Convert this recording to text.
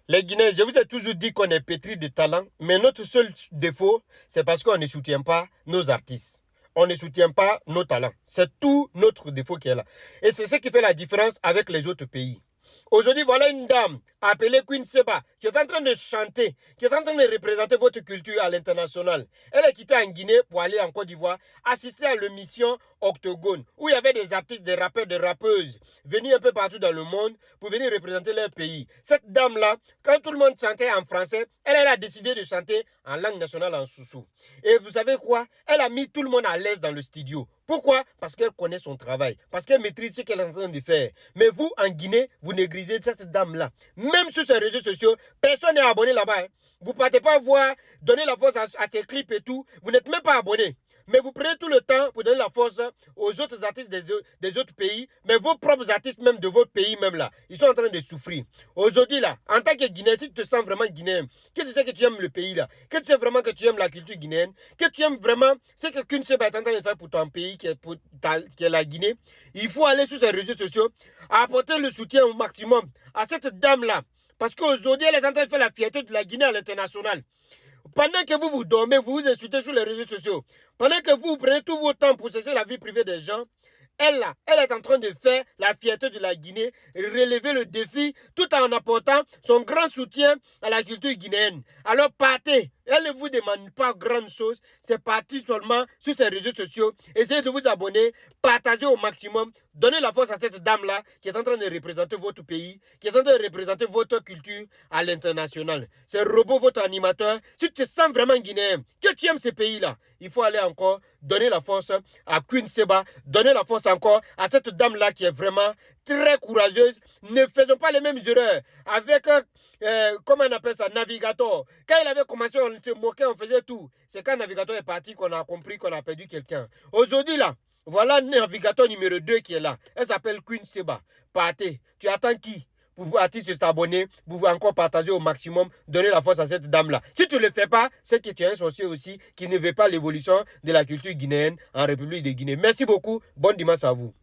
Les Guinéens, je vous ai toujours dit qu'on est pétri de talent, mais notre seul défaut, c'est parce qu'on ne soutient pas nos artistes. On ne soutient pas nos talents. C'est tout notre défaut qui est là. Et c'est ce qui fait la différence avec les autres pays. Aujourd'hui, voilà une dame appelée Queen Seba qui est en train de chanter, qui est en train de représenter votre culture à l'international. Elle est quittée en Guinée pour aller en Côte d'Ivoire assister à l'émission Octogone où il y avait des artistes, des rappeurs, des rappeuses venus un peu partout dans le monde pour venir représenter leur pays. Cette dame-là, quand tout le monde chantait en français, elle a décidé de chanter en langue nationale en soussou. Et vous savez quoi? Elle a mis tout le monde à l'aise dans le studio. Pourquoi? Parce qu'elle connaît son travail, parce qu'elle maîtrise ce qu'elle est en train de faire. Mais vous, en Guinée, vous négligez cette dame-là. Même sur ses réseaux sociaux, personne n'est abonné là-bas. Hein. Vous ne partez pas voir, donner la force à ses clips et tout. Vous n'êtes même pas abonné. Mais vous prenez tout le temps pour donner la force aux autres artistes des autres pays, mais vos propres artistes même de votre pays même là, ils sont en train de souffrir. Aujourd'hui là, en tant que Guinéen, si tu te sens vraiment guinéen, que tu sais que tu aimes le pays là, que tu sais vraiment que tu aimes la culture guinéenne, que tu aimes vraiment ce que qu'une seule est en train de faire pour ton pays qui est la Guinée, il faut aller sur ses réseaux sociaux, apporter le soutien au maximum à cette dame là. Parce qu'aujourd'hui, elle est en train de faire la fierté de la Guinée à l'international. Pendant que vous dormez, vous vous insultez sur les réseaux sociaux. Pendant que vous prenez tout votre temps pour cesser la vie privée des gens, elle est en train de faire la fierté de la Guinée, relever le défi tout en apportant son grand soutien à la culture guinéenne. Alors partez. Elle ne vous demande pas grand chose. C'est parti seulement sur ses réseaux sociaux. Essayez de vous abonner, partagez au maximum, donnez la force à cette dame-là qui est en train de représenter votre pays, qui est en train de représenter votre culture à l'international. C'est Robot, votre animateur. Si tu te sens vraiment guinéen, que tu aimes ce pays-là, il faut aller encore donner la force à Queen Seba, donner la force encore à cette dame-là qui est vraiment très courageuse. Ne faisons pas les mêmes erreurs avec, comment on appelle ça, Navigator. Quand il avait commencé, on se moquait, on faisait tout. C'est quand Navigator est parti qu'on a compris qu'on a perdu quelqu'un. Aujourd'hui, là, voilà Navigator numéro 2 qui est là. Elle s'appelle Queen Seba. Partez. Tu attends qui? Pour artiste t'abonner, pour encore partager au maximum, donner la force à cette dame-là. Si tu ne le fais pas, c'est que tu es un sorcier aussi qui ne veut pas l'évolution de la culture guinéenne en République de Guinée. Merci beaucoup. Bon dimanche à vous.